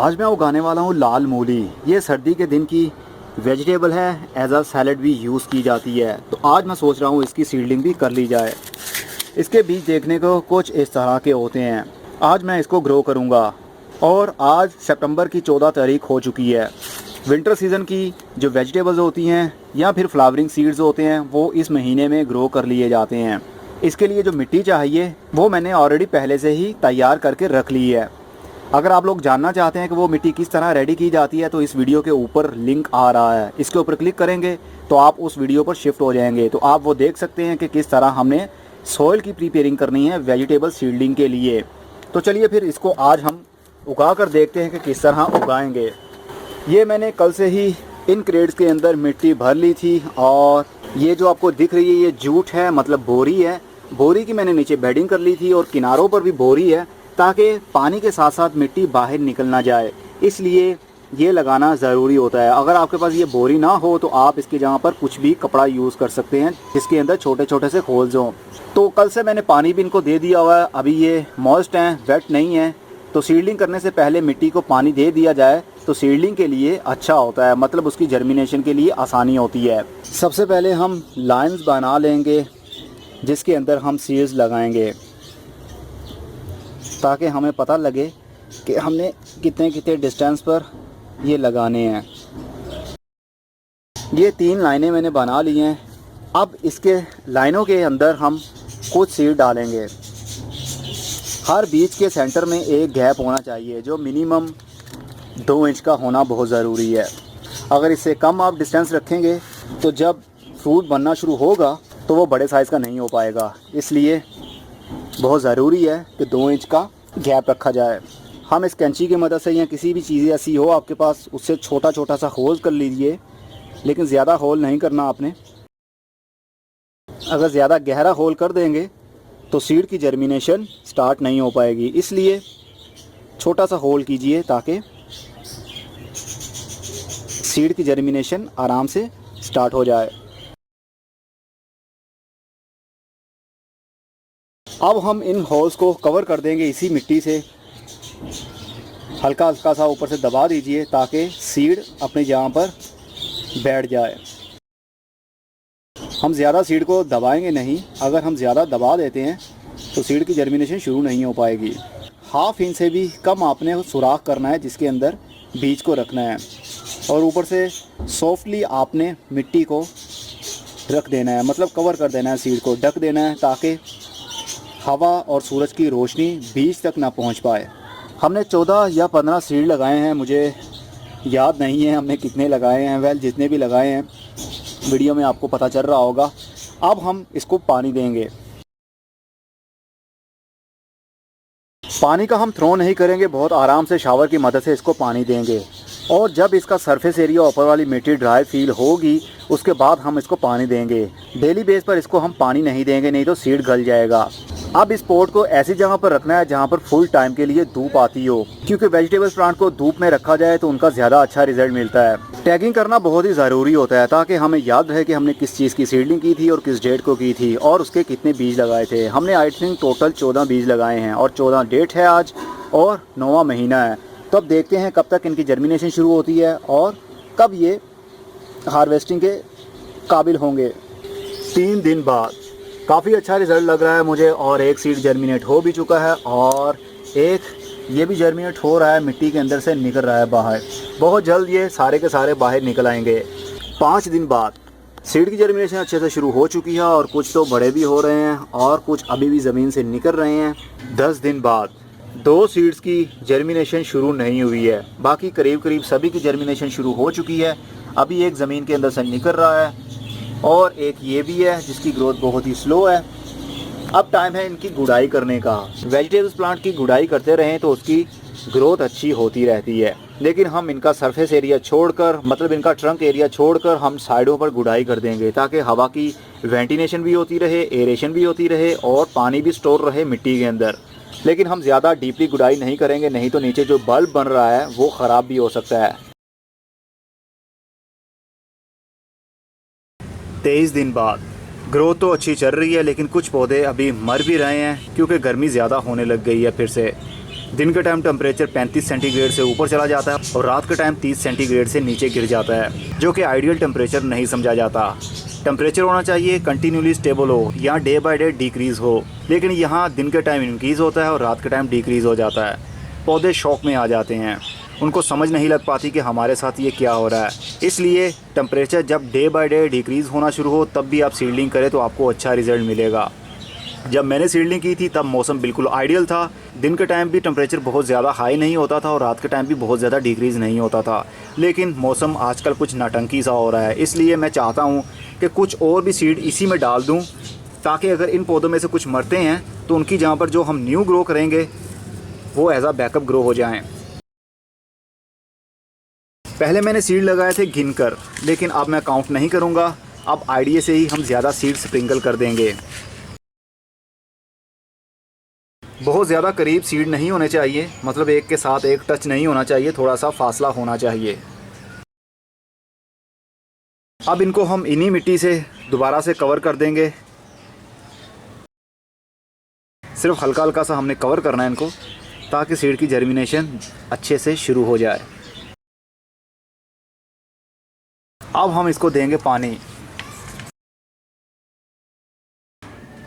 आज मैं उगाने वाला हूँ लाल मूली। ये सर्दी के दिन की वेजिटेबल है, एज अ सैलड भी यूज़ की जाती है। तो आज मैं सोच रहा हूँ इसकी सीडलिंग भी कर ली जाए। इसके बीज देखने को कुछ इस तरह के होते हैं। आज मैं इसको ग्रो करूँगा और आज सितंबर की 14 तारीख हो चुकी है। विंटर सीज़न की जो वेजिटेबल्स होती हैं या फिर फ्लावरिंग सीड्स होते हैं वो इस महीने में ग्रो कर लिए जाते हैं। इसके लिए जो मिट्टी चाहिए वो मैंने ऑलरेडी पहले से ही तैयार करके रख ली है। अगर आप लोग जानना चाहते हैं कि वो मिट्टी किस तरह रेडी की जाती है तो इस वीडियो के ऊपर लिंक आ रहा है, इसके ऊपर क्लिक करेंगे तो आप उस वीडियो पर शिफ्ट हो जाएंगे। तो आप वो देख सकते हैं कि किस तरह हमने सॉइल की प्रिपेयरिंग करनी है वेजिटेबल सीडलिंग के लिए। तो चलिए फिर इसको आज हम उगा कर देखते हैं कि किस तरह उगाएंगे। ये मैंने कल से ही इन क्रेट्स के अंदर मिट्टी भर ली थी और ये जो आपको दिख रही है ये जूट है, मतलब बोरी है। बोरी की मैंने नीचे बेडिंग कर ली थी और किनारों पर भी बोरी है ताकि पानी के साथ साथ मिट्टी बाहर निकल ना जाए, इसलिए ये लगाना ज़रूरी होता है। अगर आपके पास ये बोरी ना हो तो आप इसकी जगह पर कुछ भी कपड़ा यूज़ कर सकते हैं जिसके अंदर छोटे छोटे से होल्स हों। तो कल से मैंने पानी भी इनको दे दिया हुआ है, अभी ये मॉइस्ट हैं, वेट नहीं है। तो सीडलिंग करने से पहले मिट्टी को पानी दे दिया जाए तो सीडलिंग के लिए अच्छा होता है, मतलब उसकी जर्मिनेशन के लिए आसानी होती है। सबसे पहले हम लाइन्स बना लेंगे जिसके अंदर हम सीड्स लगाएंगे ताकि हमें पता लगे कि हमने कितने कितने डिस्टेंस पर ये लगाने हैं। ये 3 लाइनें मैंने बना ली हैं। अब इसके लाइनों के अंदर हम कुछ सीड डालेंगे। हर बीज के सेंटर में एक गैप होना चाहिए जो मिनिमम 2 इंच का होना बहुत ज़रूरी है। अगर इससे कम आप डिस्टेंस रखेंगे तो जब फ्रूट बनना शुरू होगा तो वो बड़े साइज़ का नहीं हो पाएगा, इसलिए बहुत ज़रूरी है कि 2 इंच का गैप रखा जाए। हम इस कैंची की मदद से या किसी भी चीज़ ऐसी हो आपके पास उससे छोटा छोटा सा होल कर लीजिए, लेकिन ज़्यादा होल नहीं करना आपने। अगर ज़्यादा गहरा होल कर देंगे तो सीड की जर्मिनेशन स्टार्ट नहीं हो पाएगी, इसलिए छोटा सा होल कीजिए ताकि सीड की जर्मिनेशन आराम से स्टार्ट हो जाए। अब हम इन होल्स को कवर कर देंगे इसी मिट्टी से। हल्का हल्का सा ऊपर से दबा दीजिए ताकि सीड अपनी जगह पर बैठ जाए। हम ज़्यादा सीड को दबाएंगे नहीं, अगर हम ज़्यादा दबा देते हैं तो सीड की जर्मिनेशन शुरू नहीं हो पाएगी। 1/2 इंच से भी कम आपने सुराख करना है जिसके अंदर बीज को रखना है और ऊपर से सॉफ्टली आपने मिट्टी को रख देना है, मतलब कवर कर देना है, सीड को ढक देना है ताकि हवा और सूरज की रोशनी बीज तक ना पहुंच पाए। हमने 14 या 15 सीड लगाए हैं, मुझे याद नहीं है हमने कितने लगाए हैं। वेल जितने भी लगाए हैं वीडियो में आपको पता चल रहा होगा। अब हम इसको पानी देंगे। पानी का हम थ्रो नहीं करेंगे, बहुत आराम से शावर की मदद से इसको पानी देंगे और जब इसका सरफेस एरिया ऊपर वाली मिट्टी ड्राई फील होगी उसके बाद हम इसको पानी देंगे। डेली बेस पर इसको हम पानी नहीं देंगे, नहीं तो सीड गल जाएगा। अब इस पॉट को ऐसी जगह पर रखना है जहाँ पर फुल टाइम के लिए धूप आती हो, क्योंकि वेजिटेबल्स प्लांट को धूप में रखा जाए तो उनका ज़्यादा अच्छा रिजल्ट मिलता है। टैगिंग करना बहुत ही ज़रूरी होता है ताकि हमें याद रहे कि हमने किस चीज़ की सीडलिंग की थी और किस डेट को की थी और उसके कितने बीज लगाए थे। हमने आई थिंक टोटल 14 बीज लगाए हैं और 14 डेट है आज और 9वां महीना है। तो अब देखते हैं कब तक इनकी जर्मिनेशन शुरू होती है और कब ये हार्वेस्टिंग के काबिल होंगे। 3 दिन बाद काफ़ी अच्छा रिज़ल्ट लग रहा है मुझे और एक सीड जर्मिनेट हो भी चुका है और एक ये भी जर्मिनेट हो रहा है, मिट्टी के अंदर से निकल रहा है बाहर। बहुत जल्द ये सारे के सारे बाहर निकल आएंगे। 5 दिन बाद सीड की जर्मिनेशन अच्छे से शुरू हो चुकी है और कुछ तो बड़े भी हो रहे हैं और कुछ अभी भी ज़मीन से निकल रहे हैं। 10 दिन बाद 2 सीड्स की जर्मिनेशन शुरू नहीं हुई है, बाकी करीब करीब सभी की जर्मिनेशन शुरू हो चुकी है। अभी एक ज़मीन के अंदर से निकल रहा है और एक ये भी है जिसकी ग्रोथ बहुत ही स्लो है। अब टाइम है इनकी गुड़ाई करने का। वेजिटेबल्स प्लांट की गुड़ाई करते रहें तो उसकी ग्रोथ अच्छी होती रहती है, लेकिन हम इनका सरफेस एरिया छोड़कर, मतलब इनका ट्रंक एरिया छोड़कर हम साइडों पर गुड़ाई कर देंगे ताकि हवा की वेंटिलेशन भी होती रहे, एरेशन भी होती रहे और पानी भी स्टोर रहे मिट्टी के अंदर। लेकिन हम ज़्यादा डीपली गुड़ाई नहीं करेंगे, नहीं तो नीचे जो बल्ब बन रहा है वो ख़राब भी हो सकता है। 23 दिन बाद ग्रोथ तो अच्छी चल रही है लेकिन कुछ पौधे अभी मर भी रहे हैं क्योंकि गर्मी ज़्यादा होने लग गई है फिर से। दिन के टाइम टेम्परेचर 35 सेंटीग्रेड से ऊपर चला जाता है और रात के टाइम 30 सेंटीग्रेड से नीचे गिर जाता है, जो कि आइडियल टेम्परेचर नहीं समझा जाता। टेम्परेचर होना चाहिए कंटिन्यूली स्टेबल हो या डे बाय डे डिक्रीज़ हो, लेकिन यहाँ दिन के टाइम इंक्रीज़ होता है और रात के टाइम डिक्रीज़ हो जाता है। पौधे शॉक में आ जाते हैं, उनको समझ नहीं लग पाती कि हमारे साथ ये क्या हो रहा है। इसलिए टेम्परेचर जब डे बाय डे डिक्रीज़ होना शुरू हो तब भी आप सीडलिंग करें तो आपको अच्छा रिजल्ट मिलेगा। जब मैंने सीडलिंग की थी तब मौसम बिल्कुल आइडियल था। दिन के टाइम भी टेम्परेचर बहुत ज़्यादा हाई नहीं होता था और रात के टाइम भी बहुत ज़्यादा डिक्रीज़ नहीं होता था, लेकिन मौसम आजकल कुछ नौटंकी सा हो रहा है। इसलिए मैं चाहता हूँ कि कुछ और भी सीड इसी में डाल दूँ, ताकि अगर इन पौधों में से कुछ मरते हैं तो उनकी जगह पर जो हम न्यू ग्रो करेंगे वो एज आ बैकअप ग्रो हो जाएँ। पहले मैंने सीड लगाए थे गिनकर, लेकिन अब मैं काउंट नहीं करूँगा। अब आइडिया से ही हम ज़्यादा सीड स्प्रिंकल कर देंगे। बहुत ज़्यादा करीब सीड नहीं होने चाहिए, मतलब एक के साथ एक टच नहीं होना चाहिए, थोड़ा सा फासला होना चाहिए। अब इनको हम इन्हीं मिट्टी से दोबारा से कवर कर देंगे। सिर्फ हल्का हल्का सा हमने कवर करना है इनको, ताकि सीड की जर्मिनेशन अच्छे से शुरू हो जाए। अब हम इसको देंगे पानी।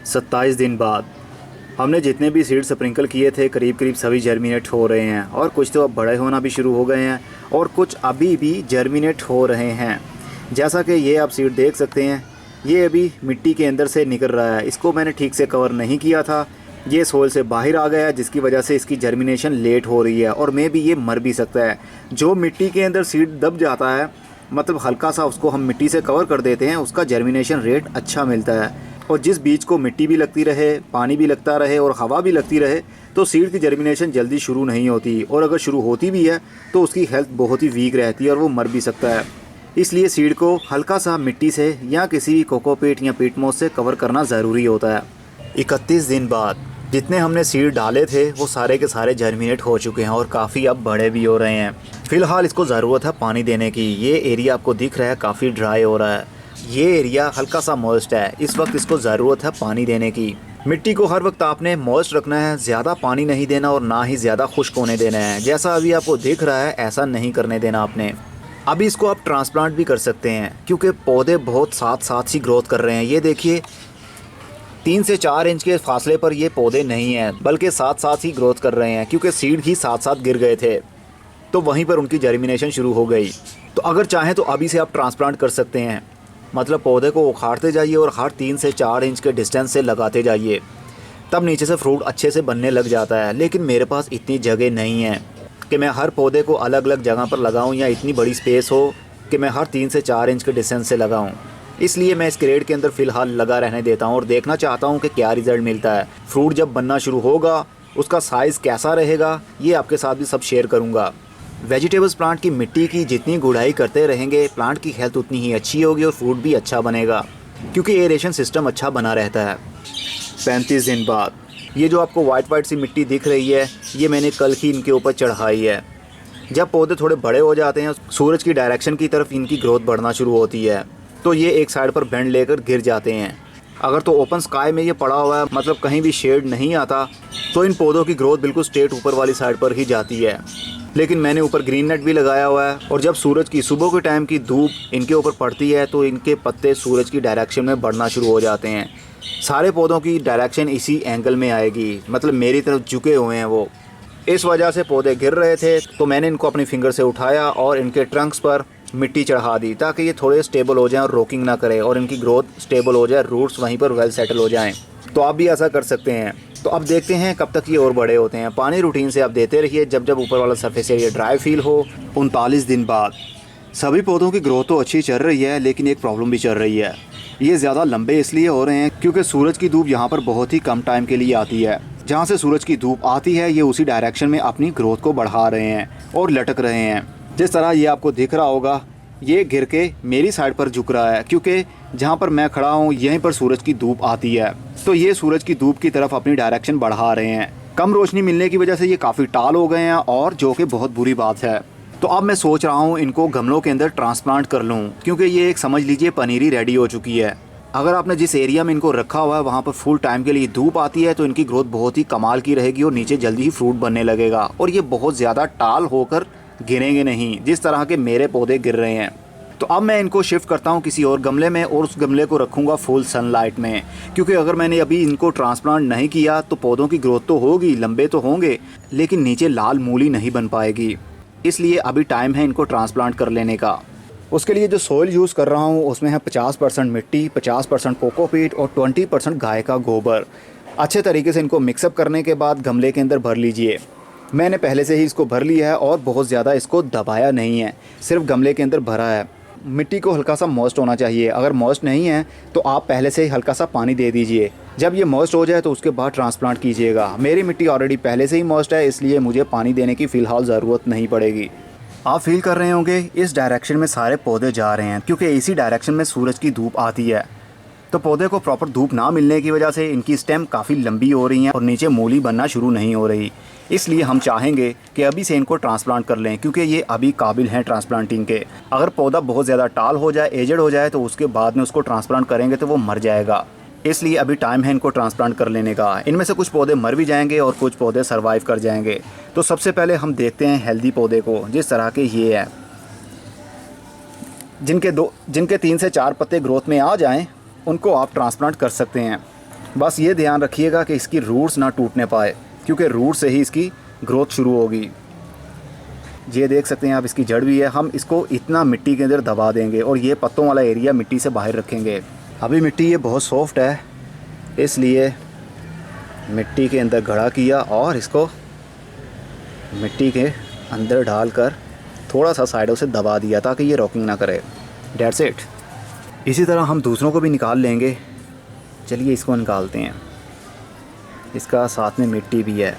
27 दिन बाद हमने जितने भी सीड स्प्रिंकल किए थे करीब करीब सभी जर्मिनेट हो रहे हैं, और कुछ तो अब बड़े होना भी शुरू हो गए हैं और कुछ अभी भी जर्मिनेट हो रहे हैं। जैसा कि ये आप सीड देख सकते हैं, ये अभी मिट्टी के अंदर से निकल रहा है। इसको मैंने ठीक से कवर नहीं किया था, ये सोइल से बाहर आ गया, जिसकी वजह से इसकी जर्मिनेशन लेट हो रही है और मे भी ये मर भी सकता है। जो मिट्टी के अंदर सीड दब जाता है, मतलब हल्का सा उसको हम मिट्टी से कवर कर देते हैं, उसका जर्मिनेशन रेट अच्छा मिलता है। और जिस बीज को मिट्टी भी लगती रहे, पानी भी लगता रहे और हवा भी लगती रहे, तो सीड की जर्मिनेशन जल्दी शुरू नहीं होती, और अगर शुरू होती भी है तो उसकी हेल्थ बहुत ही वीक रहती है और वो मर भी सकता है। इसलिए सीड को हल्का सा मिट्टी से या किसी भी कोकोपीट या पीटमोस से कवर करना ज़रूरी होता है। 31 दिन बाद जितने हमने सीड डाले थे वो सारे के सारे जर्मिनेट हो चुके हैं और काफ़ी अब बड़े भी हो रहे हैं। फ़िलहाल इसको ज़रूरत है पानी देने की। ये एरिया आपको दिख रहा है काफ़ी ड्राई हो रहा है, ये एरिया हल्का सा मॉइस्ट है। इस वक्त इसको ज़रूरत है पानी देने की। मिट्टी को हर वक्त आपने मॉइस्ट रखना है, ज़्यादा पानी नहीं देना और ना ही ज़्यादा खुश्क होने देना है। जैसा अभी आपको दिख रहा है ऐसा नहीं करने देना आपने। अभी इसको आप ट्रांसप्लांट भी कर सकते हैं, क्योंकि पौधे बहुत साथ साथ ही ग्रोथ कर रहे हैं। ये देखिए 3 से 4 इंच के फासले पर ये पौधे नहीं हैं, बल्कि साथ साथ ही ग्रोथ कर रहे हैं, क्योंकि सीड ही साथ साथ गिर गए थे तो वहीं पर उनकी जर्मिनेशन शुरू हो गई। तो अगर चाहें तो अभी से आप ट्रांसप्लांट कर सकते हैं, मतलब पौधे को उखाड़ते जाइए और हर 3 से 4 इंच के डिस्टेंस से लगाते जाइए, तब नीचे से फ्रूट अच्छे से बनने लग जाता है। लेकिन मेरे पास इतनी जगह नहीं है कि मैं हर पौधे को अलग अलग जगह पर लगाऊं, या इतनी बड़ी स्पेस हो कि मैं हर 3 से 4 इंच के डिस्टेंस से लगाऊं। इसलिए मैं इस क्रेट के अंदर फ़िलहाल लगा रहने देता हूं और देखना चाहता हूं कि क्या रिज़ल्ट मिलता है। फ्रूट जब बनना शुरू होगा उसका साइज़ कैसा रहेगा ये आपके साथ भी सब शेयर करूँगा। वेजिटेबल्स प्लांट की मिट्टी की जितनी गुड़ाई करते रहेंगे, प्लांट की हेल्थ उतनी ही अच्छी होगी और फ्रूट भी अच्छा बनेगा, क्योंकि एरेशन सिस्टम अच्छा बना रहता है। 35 दिन बाद ये जो आपको वाइट सी मिट्टी दिख रही है, ये मैंने कल ही इनके ऊपर चढ़ाई है। जब पौधे थोड़े बड़े हो जाते हैं, सूरज की डायरेक्शन की तरफ इनकी ग्रोथ बढ़ना शुरू होती है, तो ये एक साइड पर बेंड लेकर गिर जाते हैं। अगर तो ओपन स्काई में ये पड़ा हुआ है, मतलब कहीं भी शेड नहीं आता, तो इन पौधों की ग्रोथ बिल्कुल स्ट्रेट ऊपर वाली साइड पर ही जाती है। लेकिन मैंने ऊपर ग्रीन नेट भी लगाया हुआ है, और जब सूरज की सुबह के टाइम की धूप इनके ऊपर पड़ती है तो इनके पत्ते सूरज की डायरेक्शन में बढ़ना शुरू हो जाते हैं। सारे पौधों की डायरेक्शन इसी एंगल में आएगी, मतलब मेरी तरफ झुके हुए हैं वो। इस वजह से पौधे गिर रहे थे, तो मैंने इनको अपनी फिंगर से उठाया और इनके ट्रंक्स पर मिट्टी चढ़ा दी, ताकि ये थोड़े स्टेबल हो जाएं और रॉकिंग ना करें और इनकी ग्रोथ स्टेबल हो जाए, रूट्स वहीं पर वेल सेटल हो जाएं। तो आप भी ऐसा कर सकते हैं। तो अब देखते हैं कब तक ये और बड़े होते हैं। पानी रूटीन से आप देते रहिए जब जब ऊपर वाला सरफेस एरिया ड्राई फील हो। 39 दिन बाद सभी पौधों की ग्रोथ तो अच्छी चल रही है, लेकिन एक प्रॉब्लम भी चल रही है। ये ज़्यादा लंबे इसलिए हो रहे हैं क्योंकि सूरज की धूप यहाँ पर बहुत ही कम टाइम के लिए आती है। जहाँ से सूरज की धूप आती है ये उसी डायरेक्शन में अपनी ग्रोथ को बढ़ा रहे हैं और लटक रहे हैं। जिस तरह ये आपको दिख रहा होगा, ये गिर के मेरी साइड पर झुक रहा है, क्योंकि जहाँ पर मैं खड़ा हूँ यहीं पर सूरज की धूप आती है, तो ये सूरज की धूप की तरफ अपनी डायरेक्शन बढ़ा रहे हैं। कम रोशनी मिलने की वजह से ये काफ़ी टाल हो गए हैं, और जो कि बहुत बुरी बात है। तो अब मैं सोच रहा हूँ इनको गमलों के अंदर ट्रांसप्लांट कर लूँ, क्योंकि ये एक समझ लीजिए पनीरी रेडी हो चुकी है। अगर आपने जिस एरिया में इनको रखा हुआ है वहाँ पर फुल टाइम के लिए धूप आती है तो इनकी ग्रोथ बहुत ही कमाल की रहेगी और नीचे जल्दी ही फ्रूट बनने लगेगा और ये बहुत ज़्यादा टाल होकर गिरेंगे नहीं, जिस तरह के मेरे पौधे गिर रहे हैं। तो अब मैं इनको शिफ्ट करता हूँ किसी और गमले में और उस गमले को रखूँगा फुल सनलाइट में, क्योंकि अगर मैंने अभी इनको ट्रांसप्लांट नहीं किया तो पौधों की ग्रोथ तो होगी, लंबे तो होंगे, लेकिन नीचे लाल मूली नहीं बन पाएगी। इसलिए अभी टाइम है इनको ट्रांसप्लांट कर लेने का। उसके लिए जो सॉइल यूज़ कर रहा हूँ उसमें है 50% मिट्टी, 50% कोकोपीट और 20% गाय का गोबर। अच्छे तरीके से इनको मिक्सअप करने के बाद गमले के अंदर भर लीजिए। मैंने पहले से ही इसको भर लिया है और बहुत ज़्यादा इसको दबाया नहीं है, सिर्फ गमले के अंदर भरा है। मिट्टी को हल्का सा मॉइस्ट होना चाहिए, अगर मॉइस्ट नहीं है तो आप पहले से ही हल्का सा पानी दे दीजिए। जब ये मॉइस्ट हो जाए तो उसके बाद ट्रांसप्लांट कीजिएगा। मेरी मिट्टी ऑलरेडी पहले से ही मॉइस्ट है, इसलिए मुझे पानी देने की फ़िलहाल ज़रूरत नहीं पड़ेगी। आप फील कर रहे होंगे इस डायरेक्शन में सारे पौधे जा रहे हैं, क्योंकि इसी डायरेक्शन में सूरज की धूप आती है। तो पौधे को प्रॉपर धूप ना मिलने की वजह से इनकी स्टेम काफ़ी लंबी हो रही हैं और नीचे मूली बनना शुरू नहीं हो रही। इसलिए हम चाहेंगे कि अभी से इनको ट्रांसप्लांट कर लें, क्योंकि ये अभी काबिल हैं ट्रांसप्लांटिंग के। अगर पौधा बहुत ज़्यादा टाल हो जाए, एजेड हो जाए, तो उसके बाद में उसको ट्रांसप्लांट करेंगे तो वो मर जाएगा। इसलिए अभी टाइम है इनको ट्रांसप्लांट कर लेने का। इनमें से कुछ पौधे मर भी जाएंगे और कुछ पौधे सर्वाइव कर जाएंगे। तो सबसे पहले हम देखते हैं हेल्दी पौधे को, जिस तरह के ये है, जिनके 3 से 4 पत्ते ग्रोथ में आ जाएं, उनको आप ट्रांसप्लांट कर सकते हैं। बस ये ध्यान रखिएगा कि इसकी रूट्स ना टूटने पाए, क्योंकि रूट से ही इसकी ग्रोथ शुरू होगी। ये देख सकते हैं आप, इसकी जड़ भी है। हम इसको इतना मिट्टी के अंदर दबा देंगे और ये पत्तों वाला एरिया मिट्टी से बाहर रखेंगे। अभी मिट्टी ये बहुत सॉफ्ट है, इसलिए मिट्टी के अंदर गड़ा किया और इसको मिट्टी के अंदर डालकर थोड़ा सा साइडों से दबा दिया ताकि ये रॉकिंग ना करे। That's it. इसी तरह हम दूसरों को भी निकाल लेंगे। चलिए इसको निकालते हैं, इसका साथ में मिट्टी भी है।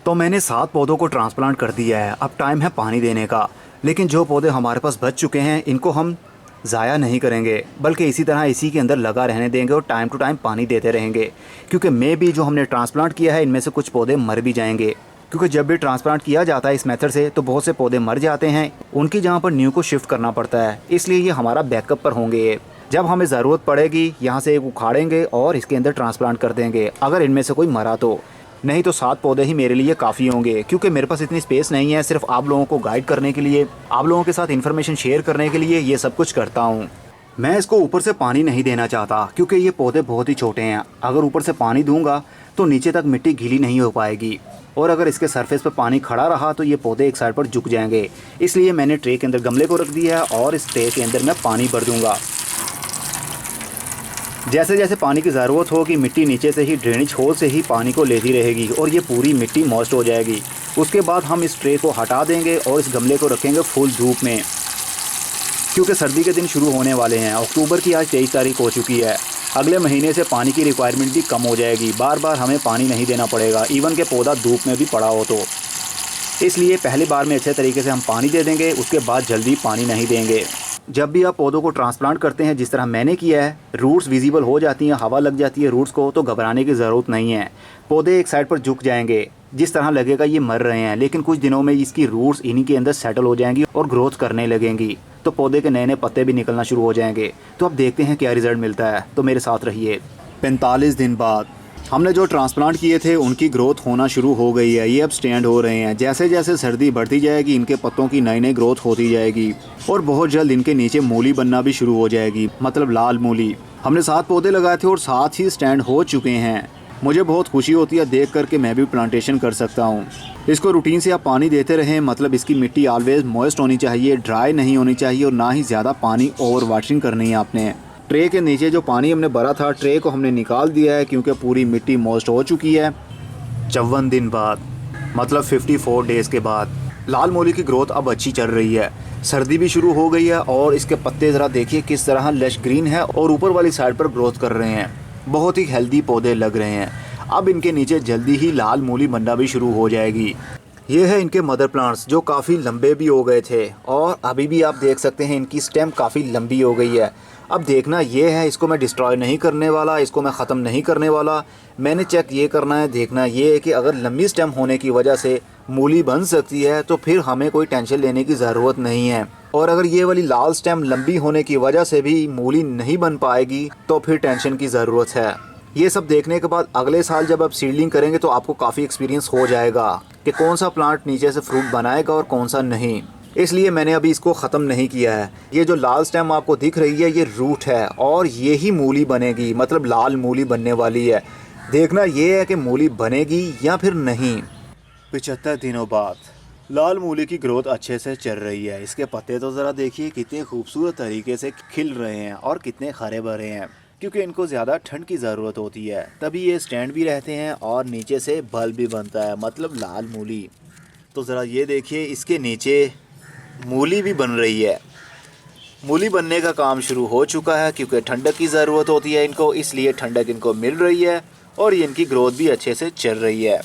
तो मैंने 7 पौधों को ट्रांसप्लांट कर दिया है। अब टाइम है पानी देने का। लेकिन जो पौधे हमारे पास बच चुके हैं इनको हम ज़ाया नहीं करेंगे, बल्कि इसी तरह इसी के अंदर लगा रहने देंगे और टाइम टू टाइम पानी देते रहेंगे। क्योंकि मे भी जो हमने ट्रांसप्लांट किया है इनमें से कुछ पौधे मर भी जाएंगे, क्योंकि जब भी ट्रांसप्लांट किया जाता है इस मेथड से तो बहुत से पौधे मर जाते हैं, उनकी जगह पर न्यू को शिफ्ट करना पड़ता है। इसलिए ये हमारा बैकअप पर होंगे। जब हमें ज़रूरत पड़ेगी यहाँ से एक उखाड़ेंगे और इसके अंदर ट्रांसप्लांट कर देंगे, अगर इनमें से कोई मरा तो। नहीं तो 7 पौधे ही मेरे लिए काफ़ी होंगे, क्योंकि मेरे पास इतनी स्पेस नहीं है। सिर्फ आप लोगों को गाइड करने के लिए, आप लोगों के साथ इन्फॉर्मेशन शेयर करने के लिए ये सब कुछ करता हूँ। मैं इसको ऊपर से पानी नहीं देना चाहता, क्योंकि ये पौधे बहुत ही छोटे हैं। अगर ऊपर से पानी दूंगा तो नीचे तक मिट्टी गीली नहीं हो पाएगी, और अगर इसके सरफेस पर पानी खड़ा रहा तो ये पौधे एक साइड पर झुक जाएंगे। इसलिए मैंने ट्रे के अंदर गमले को रख दिया है और इस ट्रे के अंदर मैं पानी भर दूंगा। जैसे जैसे पानी की ज़रूरत होगी मिट्टी नीचे से ही ड्रेनेज होल से ही पानी को लेती रहेगी और ये पूरी मिट्टी मॉइस्ट हो जाएगी। उसके बाद हम इस ट्रे को हटा देंगे और इस गमले को रखेंगे फुल धूप में, क्योंकि सर्दी के दिन शुरू होने वाले हैं। अक्टूबर की आज 23 तारीख हो चुकी है। अगले महीने से पानी की रिक्वायरमेंट भी कम हो जाएगी, बार बार हमें पानी नहीं देना पड़ेगा, इवन के पौधा धूप में भी पड़ा हो तो। इसलिए पहली बार में अच्छे तरीके से हम पानी दे देंगे, उसके बाद जल्दी पानी नहीं देंगे। जब भी आप पौधों को ट्रांसप्लांट करते हैं जिस तरह मैंने किया है, रूट्स विजिबल हो जाती हैं, हवा लग जाती है रूट्स को, तो घबराने की ज़रूरत नहीं है। पौधे एक साइड पर झुक जाएंगे, जिस तरह लगेगा ये मर रहे हैं, लेकिन कुछ दिनों में इसकी रूट्स इन्हीं के अंदर सेटल हो जाएंगी और ग्रोथ करने लगेंगी, तो पौधे के नए नए पत्ते भी निकलना शुरू हो जाएंगे। तो अब देखते हैं क्या रिजल्ट मिलता है। तो मेरे साथ रहिए। 45 दिन बाद हमने जो ट्रांसप्लांट किए थे उनकी ग्रोथ होना शुरू हो गई है। ये अब स्टैंड हो रहे हैं। जैसे जैसे सर्दी बढ़ती जाएगी इनके पत्तों की नई नई ग्रोथ होती जाएगी और बहुत जल्द इनके नीचे मूली बनना भी शुरू हो जाएगी, मतलब लाल मूली। हमने 7 पौधे लगाए थे और 7 ही स्टैंड हो चुके हैं। मुझे बहुत खुशी होती है देख कर के मैं भी प्लांटेशन कर सकता हूँ। इसको रूटीन से आप पानी देते रहें, मतलब इसकी मिट्टी ऑलवेज मॉइस्ट होनी चाहिए, ड्राई नहीं होनी चाहिए और ना ही ज़्यादा पानी ओवर वाटरिंग करनी है आपने। ट्रे के नीचे जो पानी हमने भरा था, ट्रे को हमने निकाल दिया है क्योंकि पूरी मिट्टी मॉइस्ट हो चुकी है। 54 दिन बाद, मतलब 54 डेज़ के बाद लाल मूली की ग्रोथ अब अच्छी चल रही है। सर्दी भी शुरू हो गई है और इसके पत्ते ज़रा देखिए किस तरह लश ग्रीन है और ऊपर वाली साइड पर ग्रोथ कर रहे हैं। बहुत ही हेल्दी पौधे लग रहे हैं। अब इनके नीचे जल्दी ही लाल मूली बनना भी शुरू हो जाएगी। ये है इनके मदर प्लांट्स जो काफ़ी लंबे भी हो गए थे और अभी भी आप देख सकते हैं इनकी स्टेम काफ़ी लंबी हो गई है। अब देखना ये है, इसको मैं डिस्ट्रॉय नहीं करने वाला, इसको मैं ख़त्म नहीं करने वाला। मैंने चेक ये करना है, देखना ये है कि अगर लंबी स्टेम होने की वजह से मूली बन सकती है तो फिर हमें कोई टेंशन लेने की ज़रूरत नहीं है। और अगर ये वाली लाल स्टेम लंबी होने की वजह से भी मूली नहीं बन पाएगी तो फिर टेंशन की ज़रूरत है। ये सब देखने के बाद अगले साल जब आप सीडलिंग करेंगे तो आपको काफ़ी एक्सपीरियंस हो जाएगा कि कौन सा प्लांट नीचे से फ्रूट बनाएगा और कौन सा नहीं। इसलिए मैंने अभी इसको ख़त्म नहीं किया है। ये जो लाल स्टेम आपको दिख रही है ये रूट है और ये ही मूली बनेगी, मतलब लाल मूली बनने वाली है। देखना ये है कि मूली बनेगी या फिर नहीं। 75 दिनों बाद लाल मूली की ग्रोथ अच्छे से चल रही है। इसके पत्ते तो ज़रा देखिए कितने खूबसूरत तरीके से खिल रहे हैं और कितने हरे भरे हैं, क्योंकि इनको ज़्यादा ठंड की ज़रूरत होती है, तभी ये स्टैंड भी रहते हैं और नीचे से बल्ब भी बनता है, मतलब लाल मूली। तो ज़रा ये देखिए इसके नीचे मूली भी बन रही है। मूली बनने का काम शुरू हो चुका है, क्योंकि ठंडक की ज़रूरत होती है इनको, इसलिए ठंडक इनको मिल रही है और ये इनकी ग्रोथ भी अच्छे से चल रही है।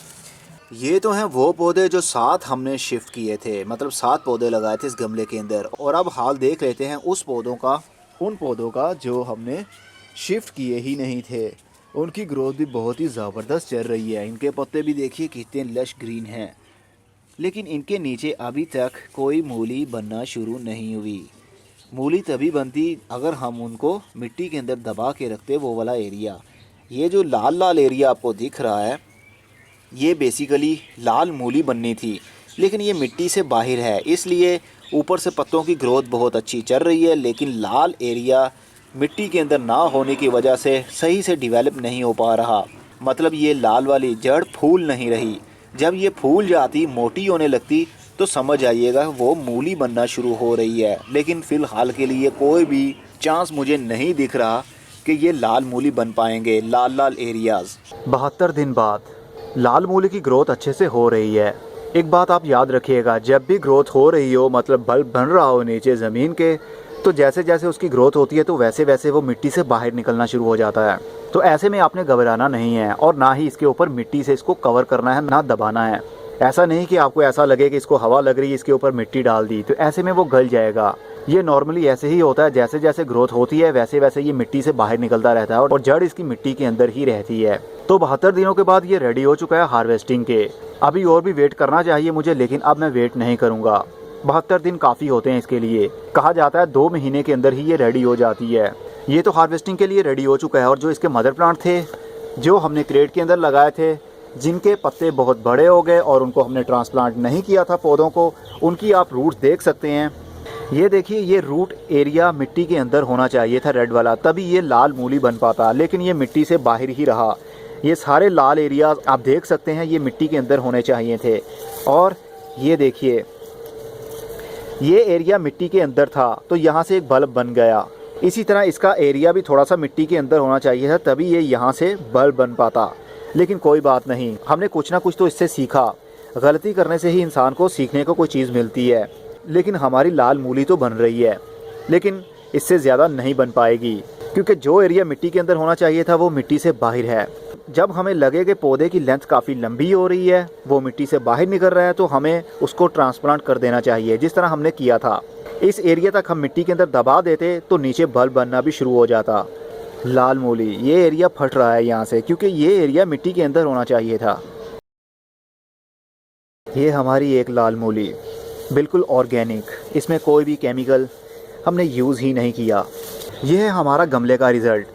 ये तो हैं वो पौधे जो 7 हमने शिफ्ट किए थे, मतलब 7 पौधे लगाए थे इस गमले के अंदर। और अब हाल देख लेते हैं उस पौधों का, उन पौधों का जो हमने शिफ्ट किए ही नहीं थे। उनकी ग्रोथ भी बहुत ही ज़बरदस्त चल रही है। इनके पत्ते भी देखिए कितने लश ग्रीन हैं, लेकिन इनके नीचे अभी तक कोई मूली बनना शुरू नहीं हुई। मूली तभी बनती अगर हम उनको मिट्टी के अंदर दबा के रखते, वो वाला एरिया। ये जो लाल लाल एरिया आपको दिख रहा है ये बेसिकली लाल मूली बननी थी, लेकिन ये मिट्टी से बाहर है, इसलिए ऊपर से पत्तों की ग्रोथ बहुत अच्छी चल रही है, लेकिन लाल एरिया मिट्टी के अंदर ना होने की वजह से सही से डेवलप नहीं हो पा रहा। मतलब ये लाल वाली जड़ फूल नहीं रही। जब ये फूल जाती, मोटी होने लगती, तो समझ आइएगा वो मूली बनना शुरू हो रही है। लेकिन फ़िलहाल के लिए कोई भी चांस मुझे नहीं दिख रहा कि ये लाल मूली बन पाएंगे, लाल लाल एरियाज़। 72 दिन बाद लाल मूली की ग्रोथ अच्छे से हो रही है। एक बात आप याद रखिएगा, जब भी ग्रोथ हो रही हो, मतलब बल्ब बन रहा हो नीचे ज़मीन के, तो जैसे जैसे उसकी ग्रोथ होती है तो वैसे वैसे वो मिट्टी से बाहर निकलना शुरू हो जाता है। तो ऐसे में आपने घबराना नहीं है और ना ही इसके ऊपर मिट्टी से इसको कवर करना है, ना दबाना है। ऐसा नहीं कि आपको ऐसा लगे कि इसको हवा लग रही है, इसके ऊपर मिट्टी डाल दी, तो ऐसे में वो गल जाएगा। ये नॉर्मली ऐसे ही होता है, जैसे जैसे ग्रोथ होती है वैसे वैसे ये मिट्टी से बाहर निकलता रहता है और जड़ इसकी मिट्टी के अंदर ही रहती है। तो 72 दिनों के बाद ये रेडी हो चुका है हार्वेस्टिंग के। अभी और भी वेट करना चाहिए मुझे, लेकिन अब मैं वेट नहीं करूँगा। 72 दिन काफ़ी होते हैं इसके लिए। कहा जाता है 2 महीने के अंदर ही ये रेडी हो जाती है। ये तो हार्वेस्टिंग के लिए रेडी हो चुका है। और जो इसके मदर प्लांट थे, जो हमने क्रेट के अंदर लगाए थे, जिनके पत्ते बहुत बड़े हो गए और उनको हमने ट्रांसप्लांट नहीं किया था पौधों को, उनकी आप रूट्स देख सकते हैं। ये देखिए, ये रूट एरिया मिट्टी के अंदर होना चाहिए था, रेड वाला, तभी ये लाल मूली बन पाता, लेकिन ये मिट्टी से बाहर ही रहा। ये सारे लाल एरिया आप देख सकते हैं, ये मिट्टी के अंदर होने चाहिए थे। और ये देखिए, ये एरिया मिट्टी के अंदर था तो यहाँ से एक बल्ब बन गया। इसी तरह इसका एरिया भी थोड़ा सा मिट्टी के अंदर होना चाहिए था, तभी ये यहाँ से बल्ब बन पाता। लेकिन कोई बात नहीं, हमने कुछ ना कुछ तो इससे सीखा। गलती करने से ही इंसान को सीखने को कोई चीज़ मिलती है। लेकिन हमारी लाल मूली तो बन रही है, लेकिन इससे ज़्यादा नहीं बन पाएगी, क्योंकि जो एरिया मिट्टी के अंदर होना चाहिए था वो मिट्टी से बाहर है। जब हमें लगे कि पौधे की लेंथ काफ़ी लंबी हो रही है, वो मिट्टी से बाहर निकल रहा है, तो हमें उसको ट्रांसप्लांट कर देना चाहिए, जिस तरह हमने किया था। इस एरिया तक हम मिट्टी के अंदर दबा देते तो नीचे बल्ब बनना भी शुरू हो जाता। लाल मूली, ये एरिया फट रहा है यहाँ से, क्योंकि ये एरिया मिट्टी के अंदर होना चाहिए था। ये हमारी एक लाल मूली बिल्कुल ऑर्गेनिक, इसमें कोई भी केमिकल हमने यूज़ ही नहीं किया। ये है हमारा गमले का रिज़ल्ट।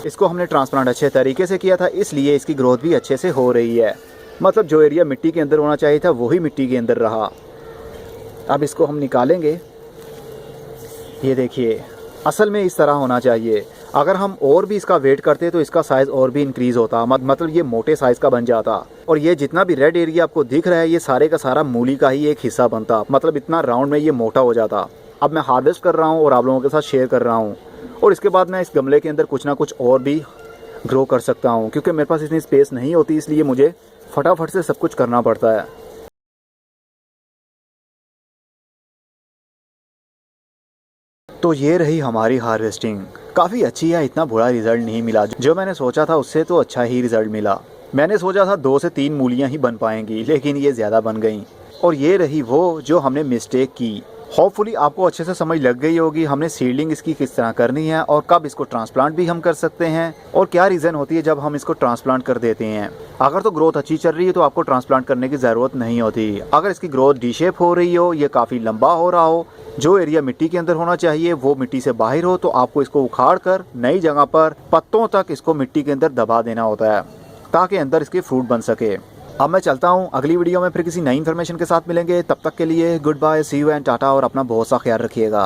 इसको हमने ट्रांसप्लांट अच्छे तरीके से किया था, इसलिए इसकी ग्रोथ भी अच्छे से हो रही है। मतलब जो एरिया मिट्टी के अंदर होना चाहिए था वही मिट्टी के अंदर रहा। अब इसको हम निकालेंगे। ये देखिए, असल में इस तरह होना चाहिए। अगर हम और भी इसका वेट करते तो इसका साइज़ और भी इंक्रीज़ होता, मतलब ये मोटे साइज़ का बन जाता। और ये जितना भी रेड एरिया आपको दिख रहा है, ये सारे का सारा मूली का ही एक हिस्सा बनता, मतलब इतना राउंड में ये मोटा हो जाता। अब मैं हार्वेस्ट कर रहा हूँ और आप लोगों के साथ शेयर कर रहा हूँ, और इसके बाद मैं इस गमले के अंदर कुछ ना कुछ और भी ग्रो कर सकता हूँ, क्योंकि मेरे पास इतनी स्पेस नहीं होती, इसलिए मुझे फटाफट से सब कुछ करना पड़ता है। तो ये रही हमारी हार्वेस्टिंग। काफ़ी अच्छी है, इतना बुरा रिज़ल्ट नहीं मिला। जो मैंने सोचा था उससे तो अच्छा ही रिज़ल्ट मिला। मैंने सोचा था 2 से 3 मूलियाँ ही बन पाएंगी, लेकिन ये ज़्यादा बन गई। और ये रही वो जो हमने मिस्टेक की। होपफुली आपको अच्छे से समझ लग गई होगी हमने सीडलिंग इसकी किस तरह करनी है और कब इसको ट्रांसप्लांट भी हम कर सकते हैं और क्या रीज़न होती है जब हम इसको ट्रांसप्लांट कर देते हैं। अगर तो ग्रोथ अच्छी चल रही है तो आपको ट्रांसप्लांट करने की ज़रूरत नहीं होती। अगर इसकी ग्रोथ डी शेप हो रही हो, ये काफ़ी लंबा हो रहा हो, जो एरिया मिट्टी के अंदर होना चाहिए वो मिट्टी से बाहर हो, तो आपको इसको उखाड़ कर नई जगह पर पत्तों तक इसको मिट्टी के अंदर दबा देना होता है ताकि अंदर इसके फ्रूट बन सके। अब मैं चलता हूँ, अगली वीडियो में फिर किसी नई इन्फॉर्मेशन के साथ मिलेंगे। तब तक के लिए good bye, see you and tata, और अपना बहुत सा ख्याल रखिएगा।